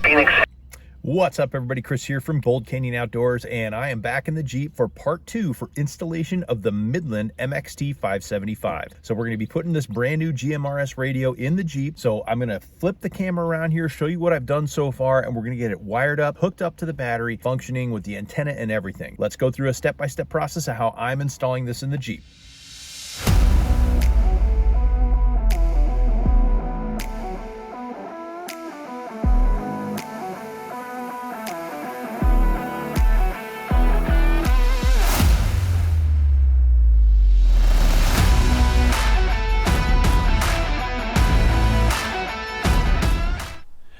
Phoenix. What's up, everybody? Chris here from Bold Canyon Outdoors, and I am back in the Jeep for part 2 for installation of the Midland MXT575. So we're going to be putting this brand new GMRS radio in the Jeep. So I'm going to flip the camera around here, show you what I've done so far, and we're going to get it wired up, hooked up to the battery, functioning with the antenna and everything. Let's go through a step-by-step process of how I'm installing this in the Jeep.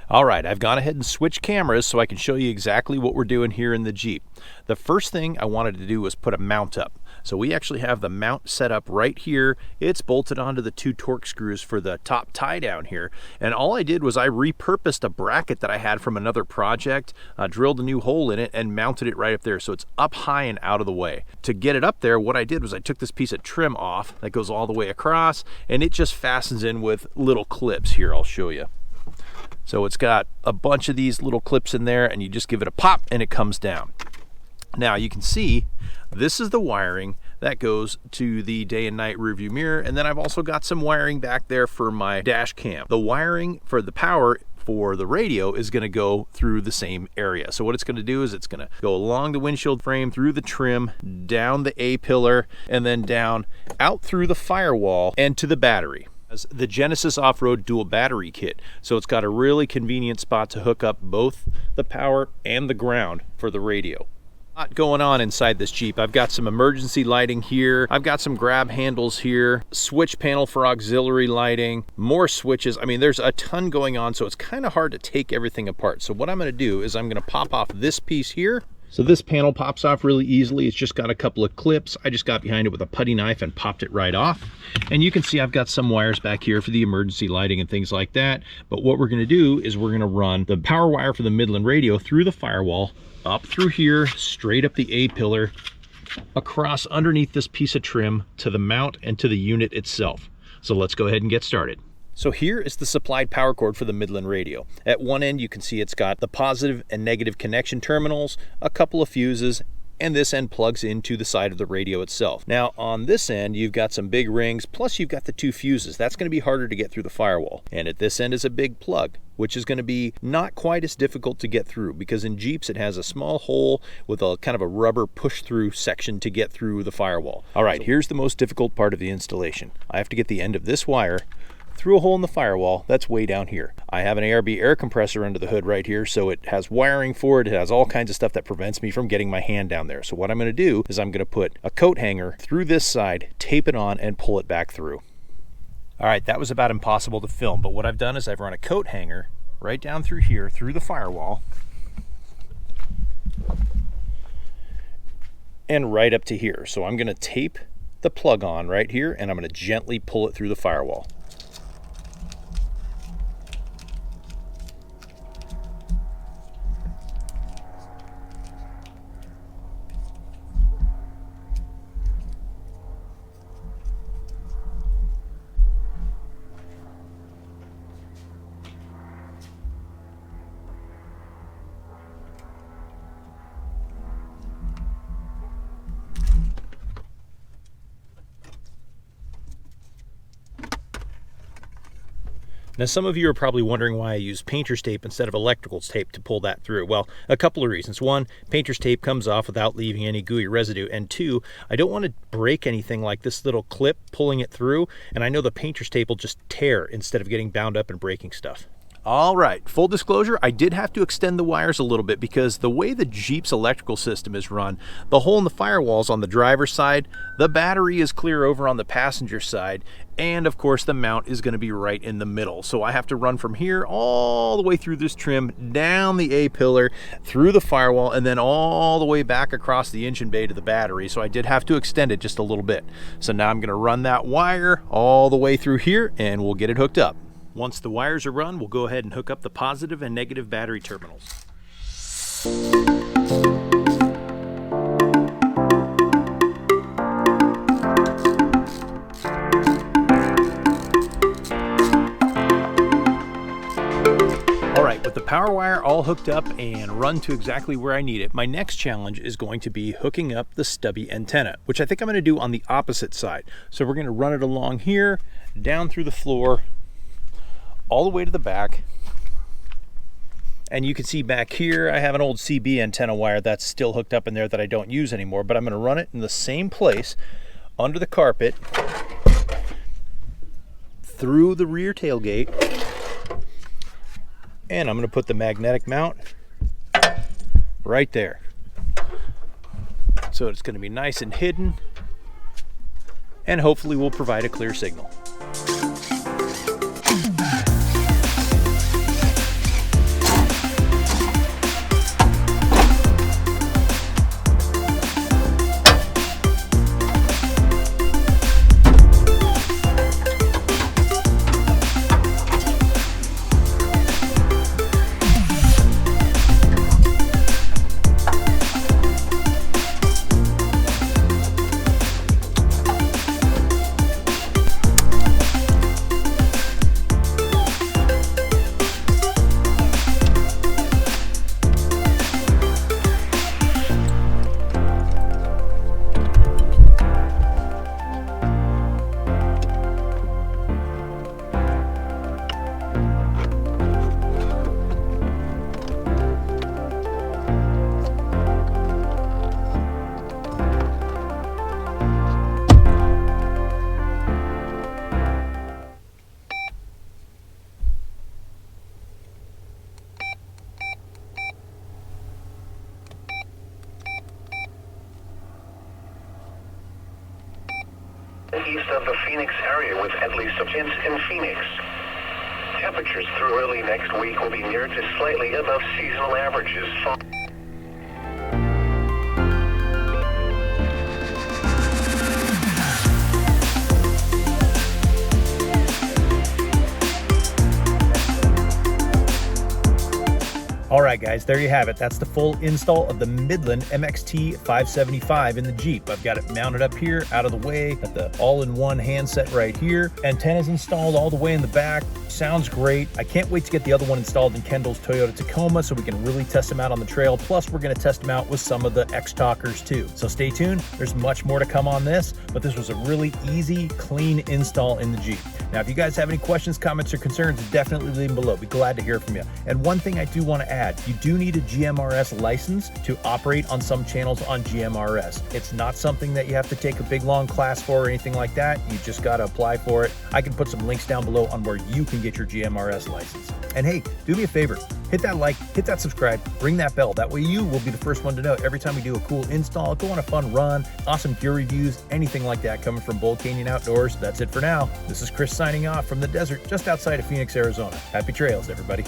All right, I've gone ahead and switched cameras so I can show you exactly what we're doing here in the Jeep. The first thing I wanted to do was put a mount up. So we actually have the mount set up right here. It's bolted onto the 2 torque screws for the top tie down here. And all I did was I repurposed a bracket that I had from another project, drilled a new hole in it and mounted it right up there so it's up high and out of the way. To get it up there, what I did was I took this piece of trim off that goes all the way across, and it just fastens in with little clips here. I'll show you. So it's got a bunch of these little clips in there, and you just give it a pop and it comes down. Now you can see this is the wiring that goes to the day and night rearview mirror, and then I've also got some wiring back there for my dash cam. The wiring for the power for the radio is going to go through the same area. So what it's going to do is it's going to go along the windshield frame, through the trim, down the A-pillar, and then down out through the firewall and to the battery. The Genesis Off-Road dual battery kit, so it's got a really convenient spot to hook up both the power and the ground for the radio. A lot going on inside this Jeep. I've got some emergency lighting here, I've got some grab handles here, switch panel for auxiliary lighting, more switches. I mean, there's a ton going on, so it's kind of hard to take everything apart. So what I'm going to do is I'm going to pop off this piece here. So this panel pops off really easily. It's just got a couple of clips. I just got behind it with a putty knife and popped it right off. And you can see I've got some wires back here for the emergency lighting and things like that. But what we're going to do is we're going to run the power wire for the Midland radio through the firewall, up through here, straight up the A-pillar, across underneath this piece of trim to the mount and to the unit itself. So let's go ahead and get started. So here is the supplied power cord for the Midland radio. At one end you can see it's got the positive and negative connection terminals, a couple of fuses, and this end plugs into the side of the radio itself. Now on this end you've got some big rings, plus you've got the 2 fuses. That's going to be harder to get through the firewall. And at this end is a big plug, which is going to be not quite as difficult to get through, because in Jeeps it has a small hole with a kind of a rubber push-through section to get through the firewall. All right, here's the most difficult part of the installation. I have to get the end of this wire through a hole in the firewall that's way down here. I have an ARB air compressor under the hood right here, so it has wiring for it. It has all kinds of stuff that prevents me from getting my hand down there. So what I'm going to do is I'm going to put a coat hanger through this side, tape it on, and pull it back through. All right, that was about impossible to film, but what I've done is I've run a coat hanger right down through here, through the firewall, and right up to here. So I'm going to tape the plug on right here, and I'm going to gently pull it through the firewall. Now some of you are probably wondering why I use painter's tape instead of electrical tape to pull that through. Well, a couple of reasons. One, painter's tape comes off without leaving any gooey residue. And 2, I don't want to break anything like this little clip pulling it through, and I know the painter's tape will just tear instead of getting bound up and breaking stuff. All right, full disclosure, I did have to extend the wires a little bit because the way the Jeep's electrical system is run, the hole in the firewall's on the driver's side, the battery is clear over on the passenger side, and of course the mount is going to be right in the middle. So I have to run from here all the way through this trim, down the A-pillar, through the firewall, and then all the way back across the engine bay to the battery. So I did have to extend it just a little bit. So now I'm going to run that wire all the way through here and we'll get it hooked up. Once the wires are run, we'll go ahead and hook up the positive and negative battery terminals. All right, with the power wire all hooked up and run to exactly where I need it, my next challenge is going to be hooking up the stubby antenna, which I think I'm going to do on the opposite side. So we're going to run it along here, down through the floor, all the way to the back. And you can see back here, I have an old CB antenna wire that's still hooked up in there that I don't use anymore, but I'm going to run it in the same place under the carpet, through the rear tailgate, and I'm going to put the magnetic mount right there. So it's going to be nice and hidden, and hopefully will provide a clear signal. East of the Phoenix area with at least a chance in Phoenix. Temperatures through early next week will be near to slightly above seasonal averages. All right, guys, there you have it. That's the full install of the Midland MXT575 in the Jeep. I've got it mounted up here, out of the way, got the all-in-one handset right here. Antennas installed all the way in the back. Sounds great. I can't wait to get the other one installed in Kendall's Toyota Tacoma so we can really test them out on the trail. Plus, we're going to test them out with some of the X-Talkers too. So stay tuned. There's much more to come on this, but this was a really easy, clean install in the Jeep. Now, if you guys have any questions, comments, or concerns, definitely leave them below. Be glad to hear from you. And one thing I do want to add, you do need a GMRS license to operate on some channels on GMRS. It's not something that you have to take a big long class for or anything like that. You just got to apply for it. I can put some links down below on where you can get your GMRS license. And hey, do me a favor, hit that like, hit that subscribe, ring that bell. That way you will be the first one to know every time we do a cool install, go on a fun run, awesome gear reviews, anything like that coming from Bold Canyon Outdoors. That's it for now. This is Chris signing off from the desert just outside of Phoenix, Arizona. Happy trails, everybody.